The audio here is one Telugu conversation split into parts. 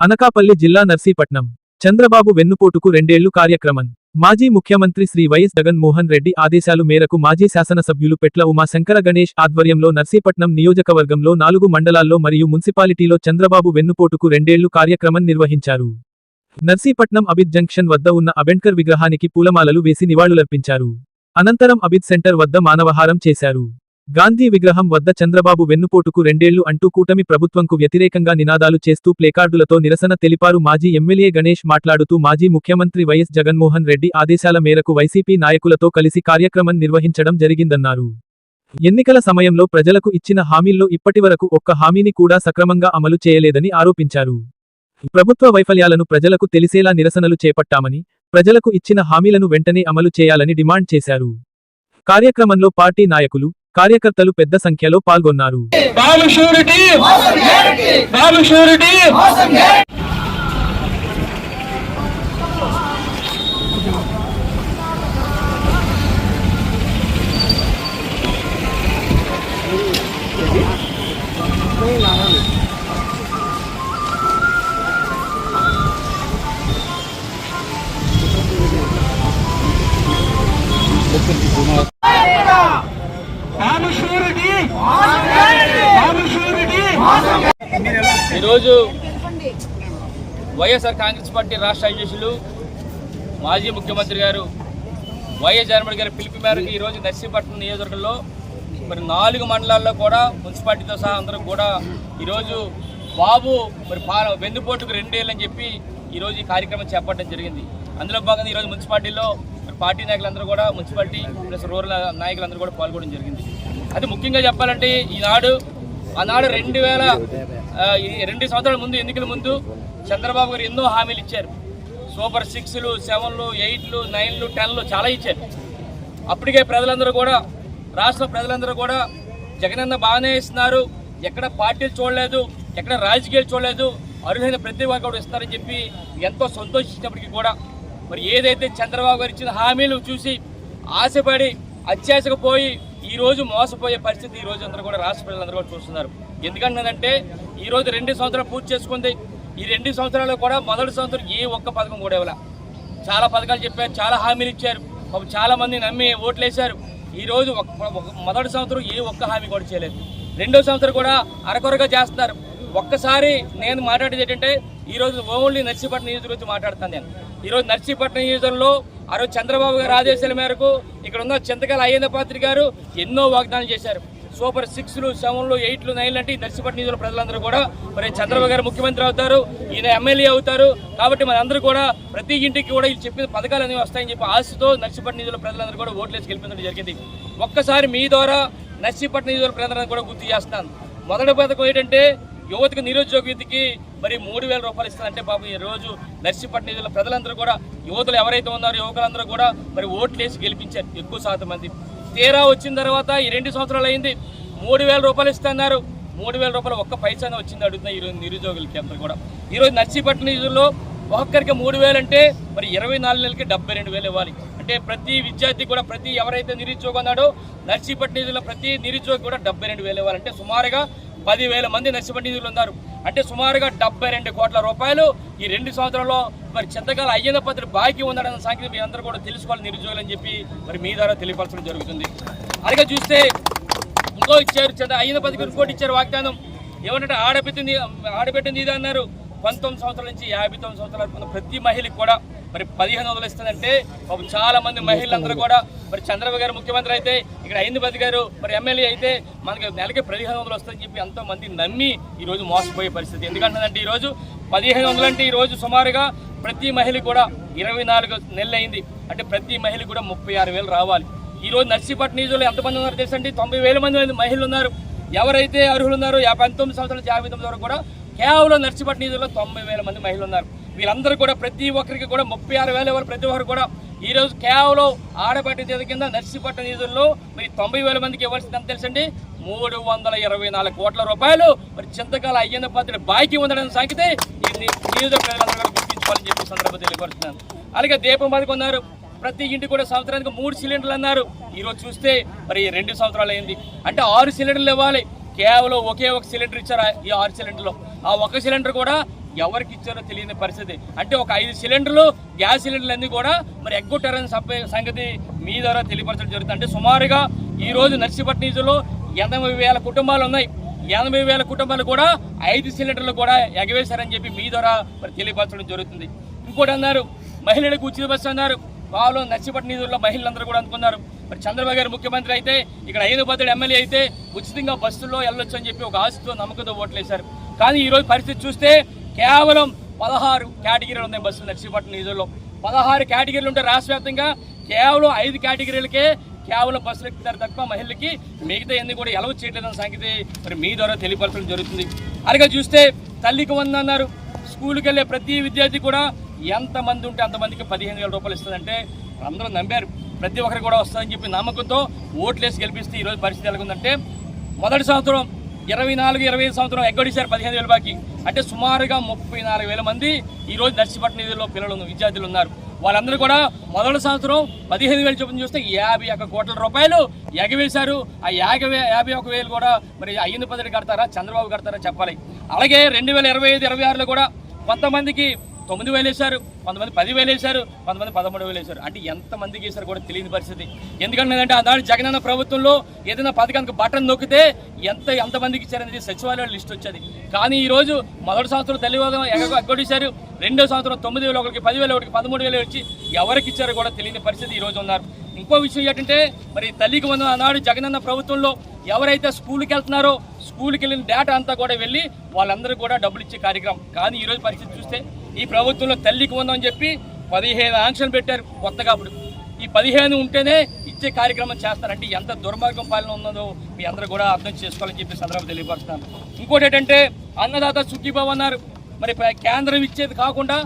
అనకాపల్లి జిల్లా నర్సీపట్నం చంద్రబాబు వెన్నుపోటుకు రెండేళ్లు కార్యక్రమం మాజీ ముఖ్యమంత్రి శ్రీ వైఎస్ జగన్మోహన్ రెడ్డి ఆదేశాలు మేరకు మాజీ శాసనసభ్యులు పెట్ల ఉమాశంకర గణేష్ ఆధ్వర్యంలో నర్సీపట్నం నియోజకవర్గంలో 4 మండలాల్లో మరియు మున్సిపాలిటీలో చంద్రబాబు వెన్నుపోటుకు రెండేళ్లు కార్యక్రమం నిర్వహించారు. నర్సీపట్నం అబిద్ జంక్షన్ వద్ద ఉన్న అంబేడ్కర్ విగ్రహానికి పూలమాలలు వేసి నివాళులర్పించారు. అనంతరం అబిద్ సెంటర్ వద్ద మానవహారం చేశారు. గాంధీ విగ్రహం వద్ద చంద్రబాబు వెన్నుపోటుకు రెండేళ్లు అంటూ కూటమి ప్రభుత్వంకు వ్యతిరేకంగా నినాదాలు చేస్తూ ప్లేకార్డులతో నిరసన తెలిపారు. మాజీ ఎమ్మెల్యే గణేష్ మాట్లాడుతూ మాజీ ముఖ్యమంత్రి వైఎస్ జగన్మోహన్ రెడ్డి ఆదేశాల మేరకు వైసీపీ నాయకులతో కలిసి కార్యక్రమం నిర్వహించడం జరిగిందన్నారు. ఎన్నికల సమయంలో ప్రజలకు ఇచ్చిన హామీల్లో ఇప్పటివరకు ఒక్క హామీని కూడా సక్రమంగా అమలు చేయలేదని ఆరోపించారు. ప్రభుత్వ వైఫల్యాలను ప్రజలకు తెలిసేలా నిరసనలు చేపట్టామని, ప్రజలకు ఇచ్చిన హామీలను వెంటనే అమలు చేయాలని డిమాండ్ చేశారు. కార్యక్రమంలో పార్టీ నాయకులు, కార్యకర్తలు పెద్ద సంఖ్యలో పాల్గొన్నారు. ఈరోజు వైఎస్ఆర్ కాంగ్రెస్ పార్టీ రాష్ట్ర అధ్యక్షులు మాజీ ముఖ్యమంత్రి గారు వైఎస్ జగన్మోహన్ గారి పిలుపు మేరకు ఈరోజు నర్సీపట్నం నియోజకవర్గంలో మరి 4 మండలాల్లో కూడా మున్సిపాలిటీతో సహా అందరూ కూడా ఈరోజు బాబు మరి వెన్నుపోటుకు 2 ఏళ్ళు అని చెప్పి ఈరోజు ఈ కార్యక్రమం చేపట్టడం జరిగింది. అందులో భాగంగా ఈరోజు మున్సిపాలిటీలో పార్టీ నాయకులందరూ కూడా మున్సిపాలిటీ ప్లస్ రూరల్ నాయకులందరూ కూడా పాల్గొనడం జరిగింది. అది ముఖ్యంగా చెప్పాలంటే ఆనాడు 2 సంవత్సరాల ముందు ఎన్నికల ముందు చంద్రబాబు గారు ఎన్నో హామీలు ఇచ్చారు. సూపర్ 6లు 7లు 8లు 9లు 10లు చాలా ఇచ్చారు. అప్పటికే ప్రజలందరూ కూడా రాష్ట్ర ప్రజలందరూ కూడా జగనన్న బాగానే ఇస్తున్నారు, ఎక్కడ పార్టీలు చూడలేదు, ఎక్కడ రాజకీయాలు చూడలేదు, అర్హులైన ప్రతి ఒక్కరు కూడా ఇస్తారని చెప్పి ఎంతో సంతోషించినప్పటికీ కూడా మరి ఏదైతే చంద్రబాబు గారు ఇచ్చిన హామీలు చూసి ఆశపడి అత్యాశకు పోయి ఈరోజు మోసపోయే పరిస్థితి ఈరోజు అందరూ కూడా రాష్ట్ర ప్రజలందరూ కూడా చూస్తున్నారు. ఎందుకంటే ఈరోజు 2 సంవత్సరాలు పూర్తి చేసుకుంది. ఈ 2 సంవత్సరాలు కూడా మొదటి సంవత్సరం ఏ ఒక్క పథకం కూడా ఇవ్వాల. చాలా పథకాలు చెప్పారు, చాలా హామీలు ఇచ్చారు, చాలా మంది నమ్మి ఓట్లేశారు. ఈరోజు మొదటి సంవత్సరం ఏ ఒక్క హామీ కూడా చేయలేదు. 2వ సంవత్సరం కూడా అరకొరగా చేస్తున్నారు. ఒక్కసారి నేను మాట్లాడేది ఏంటంటే ఈరోజు ఓన్లీ నర్సీపట్నం నియోజకవర్గం గురించి మాట్లాడుతాను. నేను ఈరోజు నర్సీపట్నం నియోజకవర్గంలో ఆ రోజు చంద్రబాబు గారి ఆదేశాల మేరకు ఇక్కడ ఉన్న చింతకాయల అయ్యన్న పాత్రి గారు ఎన్నో వాగ్దానాలు చేశారు. సూపర్ 6లు 7లు 8లు 9లు అంటే నర్సీపట్నం నియోజకవర్గ ప్రజలందరూ కూడా మరి చంద్రబాబు గారు ముఖ్యమంత్రి అవుతారు, ఈయన ఎమ్మెల్యే అవుతారు కాబట్టి మనందరూ కూడా ప్రతి ఇంటికి కూడా వీళ్ళు చెప్పిన పథకాలు అనేవి వస్తాయని చెప్పి ఆశతో నర్సీపట్నం నియోజకవర్గ ప్రజలందరూ కూడా ఓట్లేసి గెలిపించడం జరిగింది. ఒక్కసారి మీ ద్వారా నర్సీపట్నం నియోజకవర్గ ప్రజలందరూ కూడా గుర్తు చేస్తున్నాను. మొదటి పథకం ఏంటంటే యువతకు నిరుద్యోగ విధికి మరి 3,000 రూపాయలు ఇస్తారంటే పాపం ఈ రోజు నర్సీపట్నం నియోజకవర్గ ప్రజలందరూ కూడా యువతులు ఎవరైతే ఉన్నారో యువకులందరూ కూడా మరి ఓట్లేసి గెలిపించారు ఎక్కువ శాతం మంది. తీరా వచ్చిన తర్వాత ఈ 2 సంవత్సరాలు అయింది, 3,000 రూపాయలు ఇస్తున్నారు. 3,000 రూపాయలు ఒక్క పైసానే వచ్చింది అడుగుతున్నా ఈరోజు నిరుద్యోగులకి అందరూ కూడా. ఈరోజు నర్సీపట్నం నియోజకవర్గంలో ఒక్కొక్కరికి 3,000 అంటే మరి 24 నెలలకి 72,000 ఇవ్వాలి. అంటే ప్రతి విద్యార్థి కూడా ఎవరైతే నిరుద్యోగం ఉన్నాడో నర్సీపట్నం నియోజకవర్గంలో ప్రతి నిరుద్యోగి కూడా 72,000 ఇవ్వాలంటే సుమారుగా 10,000 మంది నర్సీపట్నం నియోజకవర్గంలో ఉన్నారు. అంటే సుమారుగా 72 కోట్ల రూపాయలు ఈ 2 సంవత్సరాల్లో మరి చింతకాల అయ్యన్న పత్రి బాకీ ఉందన్న సంగతి మీ అందరూ కూడా తెలుసుకోవాలి నిరుద్యోగులు అని చెప్పి మరి మీ ద్వారా తెలియపరచడం జరుగుతుంది. అలాగే చూస్తే ఇంకో ఇచ్చారు అయ్యన్న పత్రిక ఇంకోటి ఇచ్చారు వాగ్దానం ఏమంటే ఆడబెట్టింది ఇది అన్నారు. 19 సంవత్సరాల నుంచి 59 సంవత్సరాల ప్రతి మహిళకి కూడా మరి 1,500 ఇస్తుందంటే చాలా మంది మహిళలందరూ కూడా మరి చంద్రబాబు గారు ముఖ్యమంత్రి అయితే ఇక్కడ అయ్యన్నపతి గారు మరి ఎమ్మెల్యే అయితే మనకి నెలకి 1,500 వస్తుందని చెప్పి ఎంతో మంది నమ్మి ఈరోజు మోసపోయే పరిస్థితి. ఎందుకంటే ఈరోజు 1,500 అంటే ఈరోజు సుమారుగా ప్రతి మహిళ కూడా 24 నెలలు అయింది. అంటే ప్రతి మహిళ కూడా 36,000 రావాలి. ఈరోజు నర్సీపట్నం నియోజకవర్గంలో ఎంతమంది ఉన్నారు తెలుసండి? 90,000 మంది మహిళలు ఉన్నారు. ఎవరైతే అర్హులు ఉన్నారో 59 సంవత్సరాల నుంచి 59 వరకు కూడా కేవలం నర్సీపట్నం నియోజకవర్గంలో 90,000 మంది మహిళలు ఉన్నారు. వీళ్ళందరూ కూడా ప్రతి ఒక్కరికి కూడా 36,000 ఇవ్వాలి. ప్రతి ఒక్కరు కూడా ఈరోజు కేవలం ఆడబెట్టిన కింద నర్సీపట్నం నియోజకవర్గంలో మరి 90,000 మందికి ఇవ్వాల్సింది ఎంత తెలుసండి? 324 కోట్ల రూపాయలు మరి చింతకాల అయ్యన్న పాత్ర బాకీ ఉండడం సాగితే ఈ నియోజక ప్రజలందరూ గుర్తించుకోవాలని చెప్పి సందర్భంగా తెలియపరుస్తున్నాను. అలాగే దీపం పథకం ఉన్నారు. ప్రతి ఇంటికి కూడా సంవత్సరానికి 3 సిలిండర్లు అన్నారు. ఈరోజు చూస్తే మరి 2 సంవత్సరాలు అయింది. అంటే 6 సిలిండర్లు ఇవ్వాలి. కేవలం ఒకే ఒక సిలిండర్ ఇచ్చారు. ఈ 6 సిలిండర్లో ఆ ఒక సిలిండర్ కూడా ఎవరికి ఇచ్చారో తెలియని పరిస్థితి. అంటే ఒక 5 సిలిండర్లు గ్యాస్ సిలిండర్లు అన్నీ కూడా మరి ఎగ్గొట్టారని సంగతి మీ ద్వారా తెలియపరచడం జరుగుతుంది. అంటే సుమారుగా ఈరోజు నర్సీపట్నం నియోజకవర్గంలో 80,000 కుటుంబాలు ఉన్నాయి. 80,000 కుటుంబాలు కూడా 5 సిలిండర్లు కూడా ఎగవేశారని చెప్పి మీ ద్వారా మరి తెలియపరచడం జరుగుతుంది. ఇంకోటి అన్నారు, మహిళలకు ఉచిత బస్సు అన్నారు. వాళ్ళు నర్సీపట్నం నియోజకవర్గంలో మహిళలందరూ కూడా అనుకున్నారు మరి చంద్రబాబు గారు ముఖ్యమంత్రి అయితే, ఇక్కడ ఐదుపత్రుడు ఎమ్మెల్యే అయితే ఉచితంగా బస్సుల్లో వెళ్ళొచ్చు అని చెప్పి ఒక ఆశతో నమ్మకంతో ఓట్లేశారు. కానీ ఈరోజు పరిస్థితి చూస్తే కేవలం 16 కేటగిరీలు ఉన్నాయి బస్సులు నర్సీపట్నం నియోజకవర్గంలో. 16 కేటగిరీలు ఉంటే రాష్ట్ర వ్యాప్తంగా కేవలం 5 కేటగిరీలకే కేవలం బస్సులు ఎక్కుతారు తప్ప మహిళలకి మిగతా ఎన్ని కూడా ఎలవ చేయలేదన్న సంగతి మరి మీ ద్వారా తెలియపరచడం జరుగుతుంది. అలాగే చూస్తే తల్లికి వందనం అన్నారు. స్కూల్కి వెళ్ళే ప్రతి విద్యార్థి కూడా ఎంతమంది ఉంటే అంతమందికి 15,000 రూపాయలు ఇస్తుందంటే అందరూ నమ్మారు. ప్రతి ఒక్కరు కూడా వస్తుందని చెప్పి నమ్మకంతో ఓట్లేసి గెలిపిస్తే ఈరోజు పరిస్థితి ఎలాగుందంటే, మొదటి సంవత్సరం 24-25 సంవత్సరం ఎగ్గొడిశారు 15,000 బాకీ. అంటే సుమారుగా 34,000 మంది ఈరోజు నర్సీపట్నం నిధుల్లో పిల్లలు విద్యార్థులు ఉన్నారు. వాళ్ళందరూ కూడా మొదటి సంవత్సరం 15,000 చొప్పున చూస్తే 51 కోట్ల రూపాయలు ఎగవేశారు. ఆ 51,000 కూడా మరి అయ్యింది పద్ధతి కడతారా, చంద్రబాబు కడతారా చెప్పాలి. అలాగే 2025-26లో కూడా కొంతమందికి 9,000 వేశారు, కొంతమంది 10,000 వేశారు, కొంతమంది 13,000 వేశారు. అంటే ఎంతమందికి వేశారు కూడా తెలియని పరిస్థితి. ఎందుకంటే ఆనాడు జగనన్న ప్రభుత్వంలో ఏదైనా పథకానికి బటన్ నొక్కితే ఎంతమందికి ఇచ్చారనేది సచివాలయ లిస్ట్ వచ్చేది. కానీ ఈరోజు మొదటి సంవత్సరం తల్లివాదం ఎగ్గొట్టేశారు. రెండో సంవత్సరం 9,000 ఒకరికి, 10,000 ఒకరికి, 13,000 వచ్చి ఎవరికి ఇచ్చారో కూడా తెలియని పరిస్థితి ఈరోజు ఉన్నారు. ఇంకో విషయం ఏంటంటే మరి తల్లికి వందనం ఆనాడు జగనన్న ప్రభుత్వంలో ఎవరైతే స్కూల్కి వెళ్తున్నారో స్కూల్కి వెళ్ళిన డేటా అంతా కూడా వెళ్ళి వాళ్ళందరూ కూడా డబ్బులు ఇచ్చే కార్యక్రమం. కానీ ఈరోజు పరిస్థితి చూస్తే ఈ ప్రభుత్వంలో తల్లికి వందనం అని చెప్పి 15 ఆంక్షలు పెట్టారు కొత్తగా. అప్పుడు ఈ 15 ఉంటేనే ఇచ్చే కార్యక్రమం చేస్తారంటే ఎంత దుర్మార్గం పాలన ఉన్నదో మీ అందరూ కూడా అర్థం చేసుకోవాలని చెప్పి సందర్భంగా తెలియపరుస్తున్నాను. ఇంకోటి ఏంటంటే అన్నదాత సుఖీభావ్ అన్నారు. మరి కేంద్రం ఇచ్చేది కాకుండా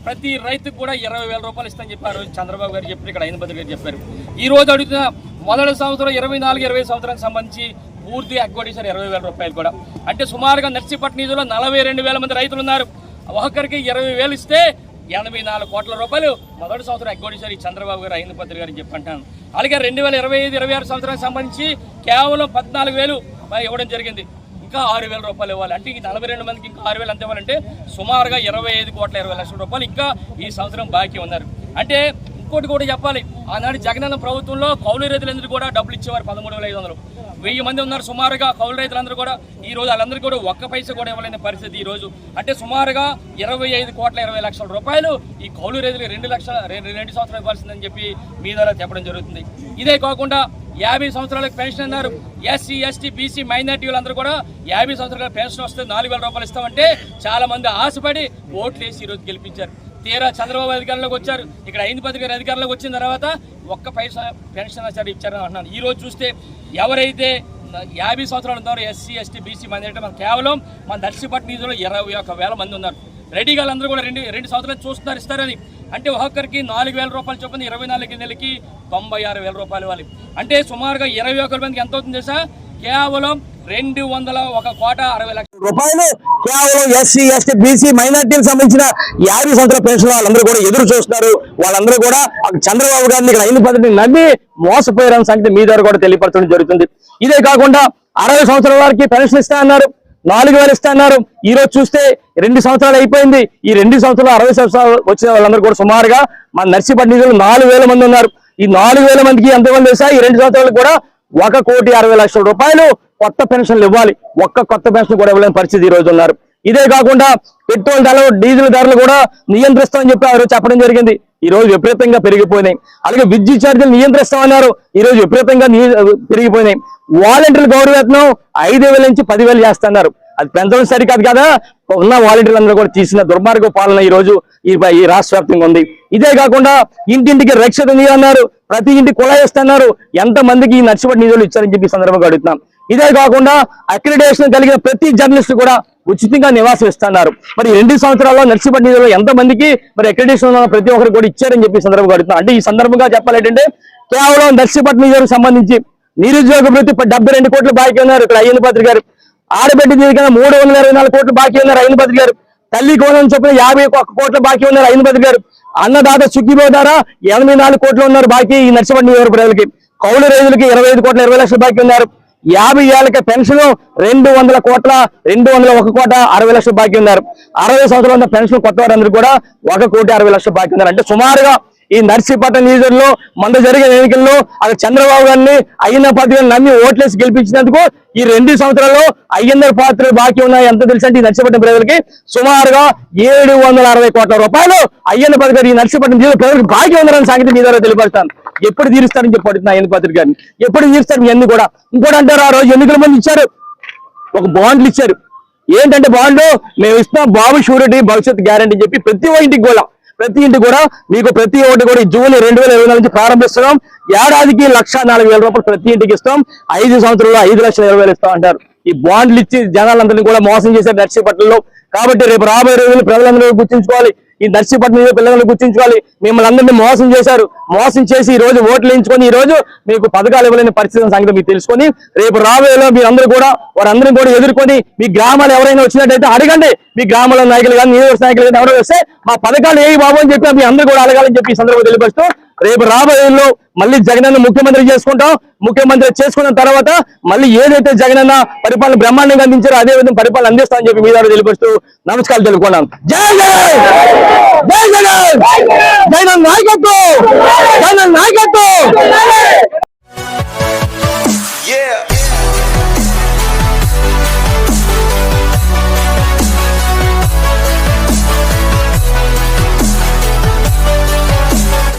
ప్రతి రైతుకు కూడా 20,000 రూపాయలు ఇస్తామని చెప్పారు చంద్రబాబు గారు చెప్పారు, ఇక్కడ ఐనపతి గారు చెప్పారు. ఈ రోజు అడుగుతున్న మొదటి సంవత్సరం 24-25 సంవత్సరానికి సంబంధించి పూర్తి ఎగ్గొట్టేశారు 20,000 రూపాయలు కూడా. అంటే సుమారుగా నర్సీపట్నం నిధుల్లో 42,000 మంది రైతులు ఉన్నారు. ఒక్కరికి 20,000 ఇస్తే 84 కోట్ల రూపాయలు మొదటి సంవత్సరం ఎగ్గొట్టేశారు ఈ చంద్రబాబు గారు ఐనపతి గారు చెప్పంటాను. అలాగే 2025-26 సంవత్సరానికి సంబంధించి కేవలం 14,000 ఇవ్వడం జరిగింది. ఇంకా 6,000 రూపాయలు ఇవ్వాలి. అంటే ఈ 42 మందికి ఇంకా 6,000 ఎంత ఇవ్వాలంటే సుమారుగా 25,20,00,000 రూపాయలు ఇంకా ఈ సంవత్సరం బాకీ ఉన్నారు. అంటే ఇంకోటి కూడా చెప్పాలి, ఆనాడు జగనన్న ప్రభుత్వంలో కౌలు రైతులందరూ కూడా డబ్బులు ఇచ్చేవారు 13,500. 1000 మంది ఉన్నారు సుమారుగా కౌలు రైతులందరూ కూడా. ఈ రోజు వాళ్ళందరూ కూడా ఒక్క పైసా కూడా ఇవ్వలేని పరిస్థితి ఈ రోజు. అంటే సుమారుగా 25,20,00,000 రూపాయలు ఈ కౌలు రైతులు 2 సంవత్సరాలు ఇవ్వాల్సిందని చెప్పి మీ ద్వారా చెప్పడం జరుగుతుంది. ఇదే కాకుండా 50 సంవత్సరాలకు పెన్షన్ అన్నారు. ఎస్సీ, ఎస్టీ, బీసీ, మైనార్టీ వాళ్ళందరూ కూడా 50 సంవత్సరాల పెన్షన్ వస్తే 4,000 రూపాయలు ఇస్తామంటే చాలా మంది ఆశపడి ఓట్లు వేసి ఈరోజు గెలిపించారు. తీరా చంద్రబాబు అధికారంలోకి వచ్చారు. ఇక్కడ ఐనపతి గారు అధికారంలోకి వచ్చిన తర్వాత ఒక్క పైసా పెన్షన్ సరే ఇచ్చారని అంటున్నాను. ఈ రోజు చూస్తే ఎవరైతే 50 సంవత్సరాలు ఉన్నారో ఎస్సీ, ఎస్టీ, బీసీ మైనార్టీ మన కేవలం మన నర్సీపట్నం నిధుల్లో 21,000 మంది ఉన్నారు. రెడీగా వాళ్ళందరూ కూడా 2 సంవత్సరాలు చూస్తున్నారు ఇస్తారని. అంటే ఒక్కొక్కరికి 4,000 రూపాయలు చొప్పున 24 నెలలకి 96,000 రూపాయలు ఇవ్వాలి. అంటే సుమారుగా 21 మందికి ఎంత అవుతుంది తెలుసా? కేవలం 201,60,00,000 రూపాయలు కేవలం ఎస్సీ, ఎస్టీ, బీసీ, మైనార్టీలకు సంబంధించిన 50 సంవత్సరాల పెన్షన్ వాళ్ళందరూ కూడా ఎదురు చూస్తున్నారు. వాళ్ళందరూ కూడా చంద్రబాబు గారిని ఇక్కడ అయిన పద్ధతిని నమ్మి మోసపోయారన్న సంగతి మీ ద్వారా కూడా తెలియపరచడం జరుగుతుంది. ఇదే కాకుండా 60 సంవత్సరాల వారికి పెన్షన్ ఇస్తా అన్నారు, 4,000 ఇస్తా అన్నారు. ఈ రోజు చూస్తే 2 సంవత్సరాలు అయిపోయింది. ఈ 2 సంవత్సరాలు 60 సంవత్సరాలు వచ్చిన వాళ్ళందరూ కూడా సుమారుగా మన నర్సీపట్నం నిధులు 4,000 మంది ఉన్నారు. ఈ 4,000 మందికి ఎంతమంది వేసా ఈ 2 సంవత్సరాలకు కూడా 1,60,00,000 రూపాయలు కొత్త పెన్షన్లు ఇవ్వాలి. ఒక్క కొత్త పెన్షన్ కూడా ఇవ్వలేని పరిస్థితి ఈ రోజు ఉన్నారు. ఇదే కాకుండా పెట్రోల్ ధరలు, డీజిల్ ధరలు కూడా నియంత్రిస్తామని చెప్పి ఆ రోజు చెప్పడం జరిగింది. ఈ రోజు విపరీతంగా పెరిగిపోయినాయి. అలాగే విద్యుత్ ఛార్జీలు నియంత్రిస్తామన్నారు. ఈ రోజు విపరీతంగా పెరిగిపోయినాయి. వాలంటీర్ల గౌరవేతనం 5,000 నుంచి 10,000 చేస్తున్నారు. అది పెంచడం సరికాదు కదా. ఉన్న వాలంటీర్లందరూ కూడా తీసిన దుర్మార్గ పాలన ఈ రోజు ఈ రాష్ట్ర వ్యాప్తంగా ఉంది. ఇదే కాకుండా ఇంటింటికి రక్షణ నిధి అన్నారు, ప్రతి ఇంటికి కుళాయి ఇస్తున్నారు. ఎంత మందికి ఈ నర్సీపట్నం నిధులు ఇచ్చారని చెప్పి సందర్భంగా అడుగుతున్నాం. ఇదే కాకుండా అక్రిడేషన్ కలిగిన ప్రతి జర్నలిస్ట్ కూడా ఉచితంగా నివాసం ఇస్తున్నారు. మరి 2 సంవత్సరాల్లో నర్సీపట్నం నిధులు ఎంత మందికి మరి అక్రిడేషన్ ఉన్న ప్రతి ఒక్కరు కూడా ఇచ్చారని చెప్పి సందర్భంగా అడుగుతున్నాం. అంటే ఈ సందర్భంగా చెప్పాలంటే కేవలం నర్సీపట్నం నిధులకు సంబంధించి నిరుద్యోగ వృత్తి 72 కోట్లు బాకీ ఉన్నారు ఇక్కడ ఐనపతి గారు. ఆడబిడ్డ నిధి కింద 324 కోట్లు బాకీ ఉన్నారు ఐనపతి గారు. తల్లి కోణం చొప్పున 51 కోట్ల బాకీ ఉన్నారు ఐనపతి గారు. అన్నదాత సుఖీభావ్ ద్వారా 84 కోట్లు ఉన్నారు బాకీ ఈ నర్సీపట్నం నియోజకవర్గ ప్రజలకి. కౌలు రైతులకి 25,20,00,000 బాకీ ఉన్నారు. 50 ఏళ్ళకి పెన్షన్ 201 కోట్ల 60 లక్షలు బాకీ ఉన్నారు. 60 సంవత్సరాల ఉన్న పెన్షన్ కొత్త వారందరూ కూడా 1,60 లక్షలు బాకీ ఉన్నారు. అంటే సుమారుగా ఈ నర్సీపట్నం నియోజకవర్గంలో మొన్న జరిగిన ఎన్నికల్లో అక్కడ చంద్రబాబు గారిని అయ్యన్న పాత్రని నమ్మి ఓట్లేసి గెలిపించినందుకు ఈ 2 సంవత్సరాల్లో అయ్యన్న పాత్రలు బాకీ ఉన్నాయి. ఎంత తెలుసు అంటే ఈ నర్సీపట్నం ప్రజలకి సుమారుగా 760 కోట్ల రూపాయలు అయ్యన్న పాత్ర గారు ఈ నర్సీపట్నం నియోజక ప్రజలకు బాకీ ఉన్నారని సంగతి మీ ద్వారా తెలియపడతాను. ఎప్పుడు తీరుస్తారని చెప్పి అడుగుతున్నా అయ్యన్న పాత్ర గారిని, ఎప్పుడు తీరుస్తారు మీ అన్ని కూడా. ఇంకోటి అంటారు, ఆ రోజు ఎన్నికల ముందు ఇచ్చారు ఒక బాండ్లు ఇచ్చారు. ఏంటంటే బాండ్లు మేము ఇస్తాం బాబు షూరిటీ భవిష్యత్ గ్యారంటీ చెప్పి ప్రతి ఇంటికి కూడా మీకు ప్రతి ఒక్కటి కూడా జూన్ 2024 నుంచి ప్రారంభిస్తున్నాం. ఏడాదికి 1,04,000 రూపాయలు ప్రతి ఇంటికి ఇస్తాం. 5 సంవత్సరాల్లో 5,20,000 ఇస్తాం అంటారు. ఈ బాండ్లు ఇచ్చి జనాలందరినీ కూడా మోసం చేశారు నర్సీపట్నంలో. కాబట్టి రేపు రాబోయే రోజులు ప్రజలందరూ గుర్తించుకోవాలి, ఈ నర్సీపట్నం పిల్లలను గుర్తించుకోవాలి. మిమ్మల్ని అందరినీ మోసం చేశారు. మోసం చేసి ఈ రోజు ఓట్లు వేయించుకొని ఈ రోజు మీకు పథకాలు ఇవ్వలేని పరిస్థితి సంగతి మీకు తెలుసుకొని రేపు రాబోయేలో మీరందరూ కూడా వారందరినీ కూడా ఎదుర్కొని మీ గ్రామాలు ఎవరైనా వచ్చినట్టయితే అడగండి. మీ గ్రామంలో నాయకులు కానీ నియోజక నాయకులు కానీ ఎవరో వస్తే మా పథకాలు ఏవి బాబు అని చెప్పి మీ అందరూ కూడా అడగాలని చెప్పి ఈ సందర్భంగా తెలియపరుస్తూ రేపు రాబోయేలో మళ్ళీ జగనన్న ముఖ్యమంత్రి చేసుకుంటాం. ముఖ్యమంత్రి చేసుకున్న తర్వాత మళ్ళీ ఏదైతే జగనన్న పరిపాలన బ్రహ్మాండంగా అందించారో అదే విధంగా పరిపాలన అందిస్తామని చెప్పి మీ ద్వారా తెలియపరుస్తూ నమస్కారం తెలుపుకున్నాం. జై జగన్, జై జగన్, జగన్ నాయకత్వం, జగన్ నాయకత్వం. Yeah.